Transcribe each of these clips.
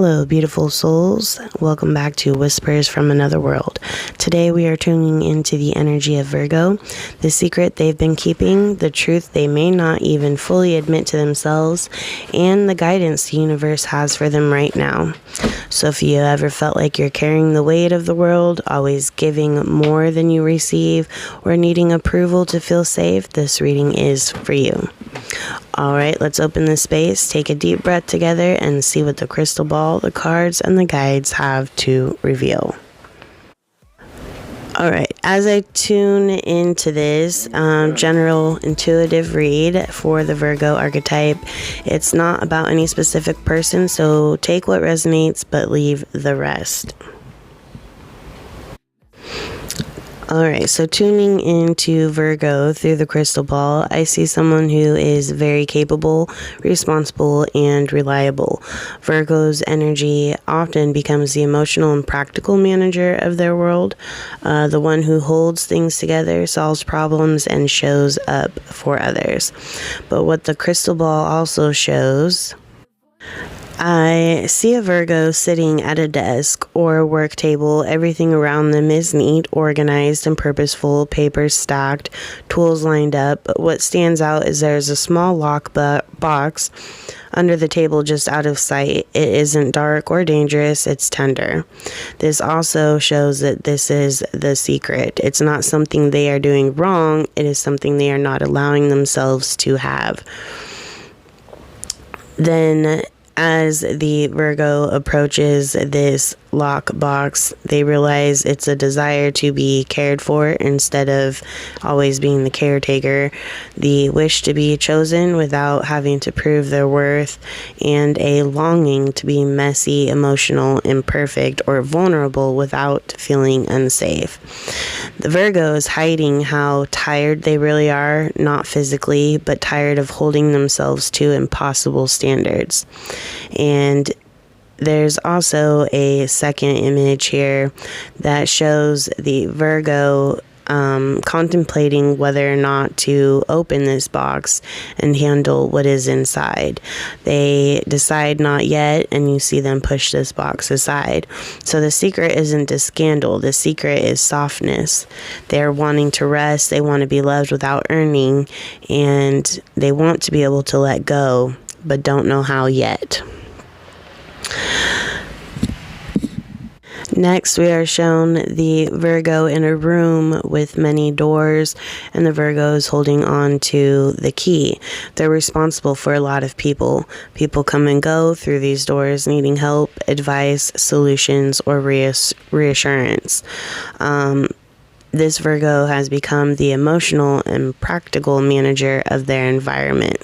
Hello, beautiful souls. Welcome back to Whispers from Another World. Today we are tuning into the energy of Virgo, the secret they've been keeping, the truth they may not even fully admit to themselves, and the guidance the universe has for them right now. So if you ever felt like you're carrying the weight of the world, always giving more than you receive, or needing approval to feel safe, this reading is for you. Alright, let's open this space, take a deep breath together, and see what the crystal ball, the cards, and the guides have to reveal. Alright, as I tune into this general intuitive read for the Virgo archetype, it's not about any specific person, so take what resonates but leave the rest. Alright, so tuning into Virgo through the crystal ball, I see someone who is very capable, responsible, and reliable. Virgo's energy often becomes the emotional and practical manager of their world, the one who holds things together, solves problems, and shows up for others. But what the crystal ball also shows, I see a Virgo sitting at a desk or a work table. Everything around them is neat, organized, and purposeful, papers stacked, tools lined up. But what stands out is there's a small lock box under the table just out of sight. It isn't dark or dangerous, it's tender. This also shows that this is the secret. It's not something they are doing wrong, it is something they are not allowing themselves to have. Then, as the Virgo approaches this lock box, they realize it's a desire to be cared for instead of always being the caretaker, the wish to be chosen without having to prove their worth, and a longing to be messy, emotional, imperfect, or vulnerable without feeling unsafe. The Virgo is hiding how tired they really are, not physically, but tired of holding themselves to impossible standards. And there's also a second image here that shows the Virgo contemplating whether or not to open this box and handle what is inside. They decide not yet, and you see them push this box aside. So the secret isn't a scandal. The secret is softness. They're wanting to rest. They want to be loved without earning, and they want to be able to let go, but don't know how yet. Next, we are shown the Virgo in a room with many doors, and the Virgo is holding on to the key. They're responsible for a lot of people. People come and go through these doors needing help, advice, solutions, or reassurance. This Virgo has become the emotional and practical manager of their environment.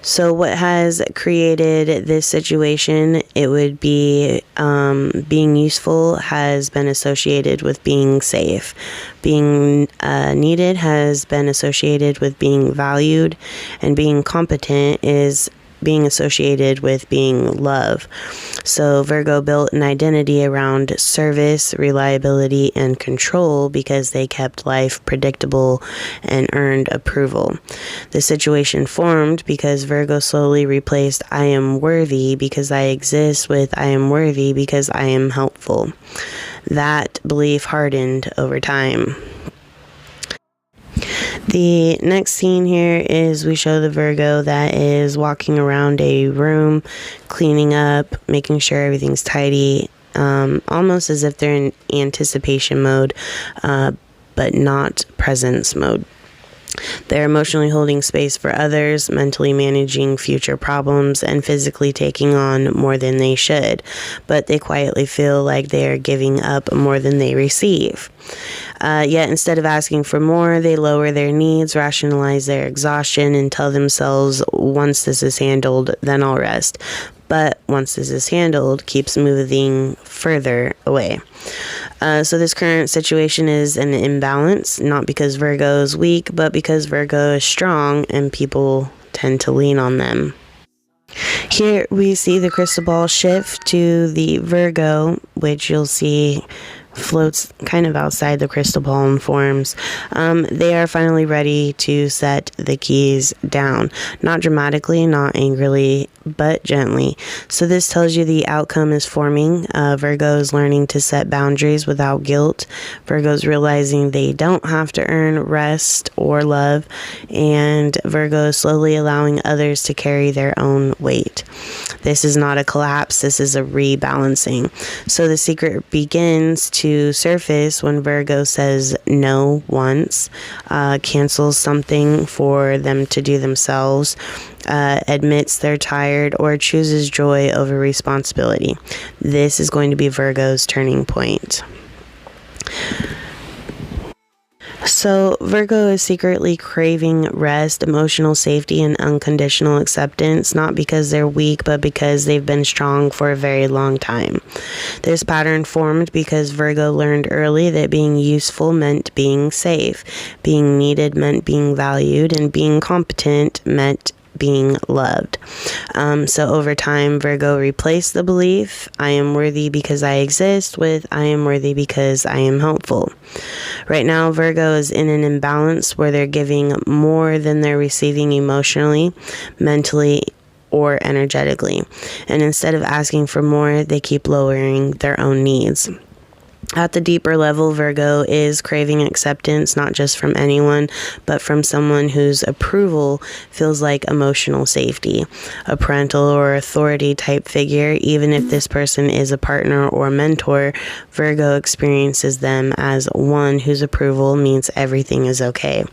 So what has created this situation, it would be being useful has been associated with being safe. Being needed has been associated with being valued, and being competent is being associated with being love. So Virgo built an identity around service, reliability, and control because they kept life predictable and earned approval. The situation formed because Virgo slowly replaced I am worthy because I exist with I am worthy because I am helpful. That belief hardened over time. The next scene here is we show the Virgo that is walking around a room, cleaning up, making sure everything's tidy, almost as if they're in anticipation mode, but not presence mode. They're emotionally holding space for others, mentally managing future problems, and physically taking on more than they should, but they quietly feel like they are giving up more than they receive. Yet instead of asking for more, they lower their needs, rationalize their exhaustion, and tell themselves, once this is handled, then I'll rest. But once this is handled, keeps moving further away. So this current situation is an imbalance, not because Virgo is weak, but because Virgo is strong and people tend to lean on them. Here we see the crystal ball shift to the Virgo, which you'll see floats kind of outside the crystal ball and forms. They are finally ready to set the keys down. Not dramatically, not angrily, but gently. So this tells you the outcome is forming. Virgo is learning to set boundaries without guilt. Virgo's realizing they don't have to earn rest or love. And Virgo is slowly allowing others to carry their own weight. This is not a collapse. This is a rebalancing. So the secret begins to surface when Virgo says no once, cancels something for them to do themselves, admits they're tired, or chooses joy over responsibility. This is going to be Virgo's turning point. So Virgo is secretly craving rest, emotional safety, and unconditional acceptance, not because they're weak, but because they've been strong for a very long time. This pattern formed because Virgo learned early that being useful meant being safe, being needed meant being valued, and being competent meant being loved. So over time, Virgo replaced the belief, I am worthy because I exist, with I am worthy because I am helpful. Right now, Virgo is in an imbalance where they're giving more than they're receiving emotionally, mentally, or energetically. And instead of asking for more, they keep lowering their own needs. At the deeper level, Virgo is craving acceptance, not just from anyone, but from someone whose approval feels like emotional safety. A parental or authority type figure, even if this person is a partner or mentor, Virgo experiences them as one whose approval means everything is okay.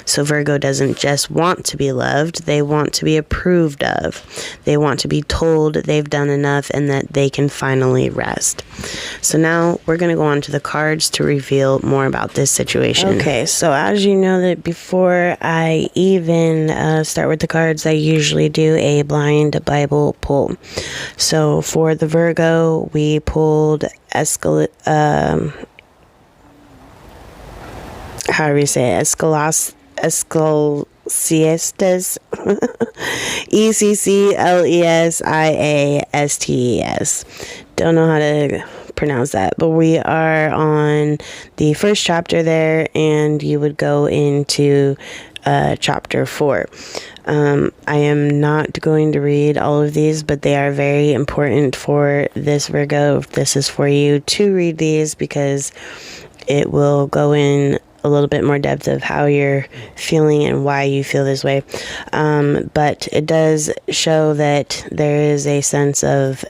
So Virgo doesn't just want to be loved, they want to be approved of. They want to be told they've done enough and that they can finally rest. So now we're going to go on to the cards to reveal more about this situation. Okay, so as you know that before I even start with the cards, I usually do a blind Bible pull. So for the Virgo, we pulled Escalasiestas, Ecclesiastes. Don't know how to pronounce that, but we are on the first chapter there, and you would go into chapter 4. I am not going to read all of these, but they are very important for this Virgo. If this is for you to read these, because it will go in a little bit more depth of how you're feeling and why you feel this way. But it does show that there is a sense of,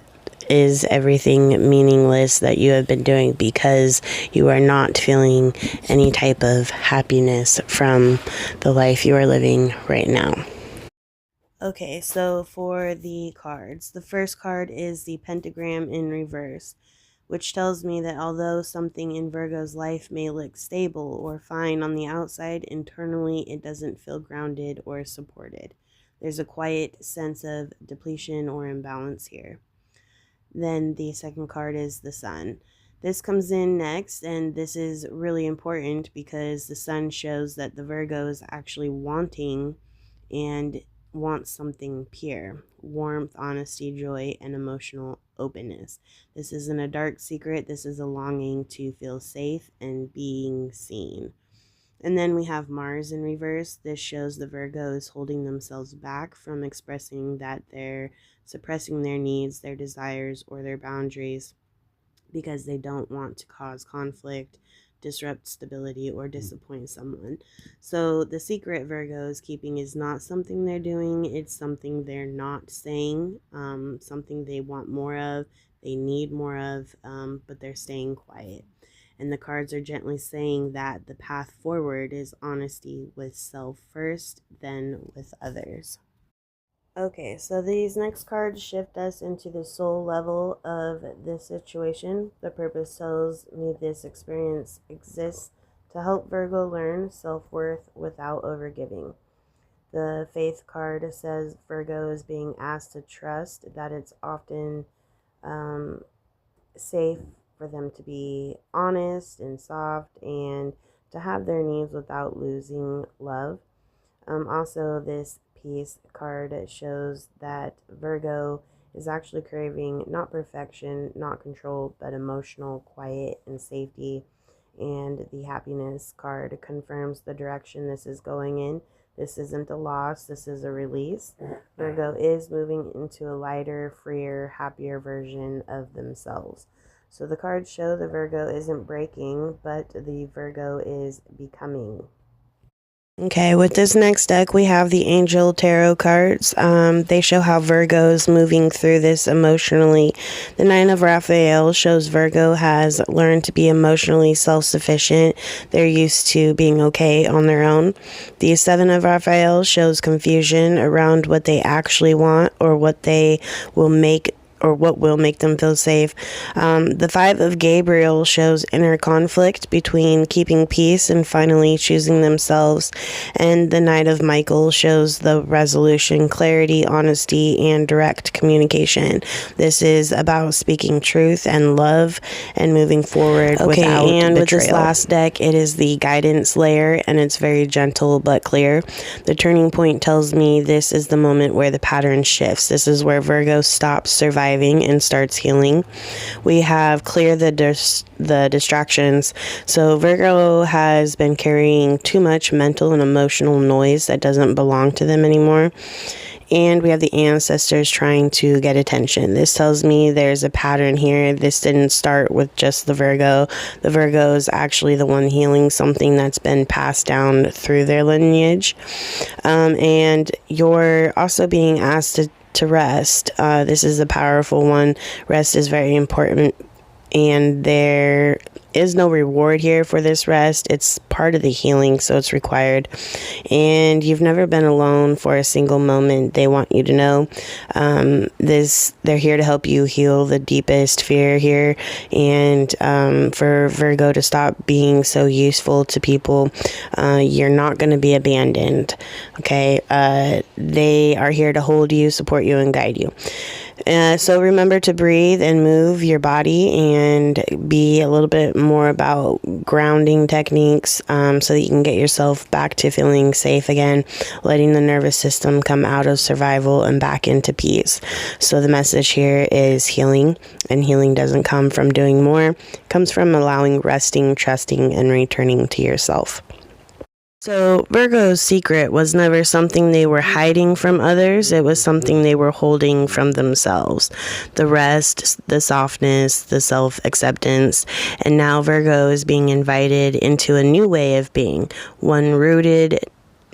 is everything meaningless that you have been doing because you are not feeling any type of happiness from the life you are living right now. Okay, so for the cards, the first card is the pentagram in reverse, which tells me that although something in Virgo's life may look stable or fine on the outside, internally it doesn't feel grounded or supported. There's a quiet sense of depletion or imbalance here. Then the second card is the sun. This comes in next, and this is really important because the sun shows that the Virgo is actually wanting and wants something pure: warmth, honesty, joy, and emotional openness. This isn't a dark secret. This is a longing to feel safe and being seen. And then we have Mars in reverse. This shows the Virgo is holding themselves back from expressing that they're suppressing their needs, their desires, or their boundaries because they don't want to cause conflict, disrupt stability, or disappoint someone. So the secret Virgo is keeping is not something they're doing, it's something they're not saying, something they want more of, they need more of, but they're staying quiet. And the cards are gently saying that the path forward is honesty with self first, then with others. Okay, so these next cards shift us into the soul level of this situation. The purpose tells me this experience exists to help Virgo learn self-worth without overgiving. The faith card says Virgo is being asked to trust that it's often safe for them to be honest and soft and to have their needs without losing love. Also, this peace card shows that Virgo is actually craving not perfection, not control, but emotional quiet and safety. And the happiness card confirms the direction this is going in. This isn't a loss, this is a release. Virgo is moving into a lighter, freer, happier version of themselves. So the cards show the Virgo isn't breaking, but the Virgo is becoming. Okay, with this next deck, we have the Angel Tarot cards. They show how Virgo's moving through this emotionally. The Nine of Raphael shows Virgo has learned to be emotionally self-sufficient. They're used to being okay on their own. The Seven of Raphael shows confusion around what they actually want or what they will make or what will make them feel safe. The Five of Gabriel shows inner conflict between keeping peace and finally choosing themselves. And the Knight of Michael shows the resolution, clarity, honesty, and direct communication. This is about speaking truth and love and moving forward without and betrayal. With this last deck, it is the guidance layer, and it's very gentle but clear. The turning point tells me this is the moment where the pattern shifts. This is where Virgo stops surviving and starts healing. We have clear the distractions. So Virgo has been carrying too much mental and emotional noise that doesn't belong to them anymore. And we have the ancestors trying to get attention. This tells me there's a pattern here. This didn't start with just the Virgo. The Virgo is actually the one healing something that's been passed down through their lineage. And you're also being asked to rest. This is a powerful one. Rest is very important, and there is no reward here for this rest. It's part of the healing, so it's required. And you've never been alone for a single moment. They want you to know they're here to help you heal the deepest fear here, and for Virgo to stop being so useful to people. You're not going to be abandoned. Okay, they are here to hold you, support you, and guide you. So remember to breathe and move your body and be a little bit more about grounding techniques so that you can get yourself back to feeling safe again, letting the nervous system come out of survival and back into peace. So the message here is healing, and healing doesn't come from doing more. It comes from allowing, resting, trusting, and returning to yourself. So Virgo's secret was never something they were hiding from others. It was something they were holding from themselves. The rest, the softness, the self-acceptance. And now Virgo is being invited into a new way of being, one rooted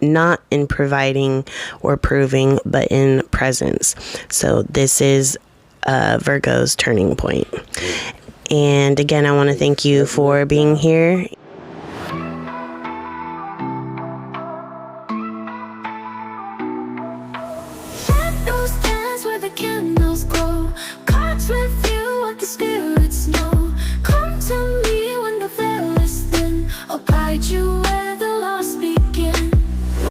not in providing or proving, but in presence. So this is Virgo's turning point. And again, I want to thank you for being here. Those times where the candle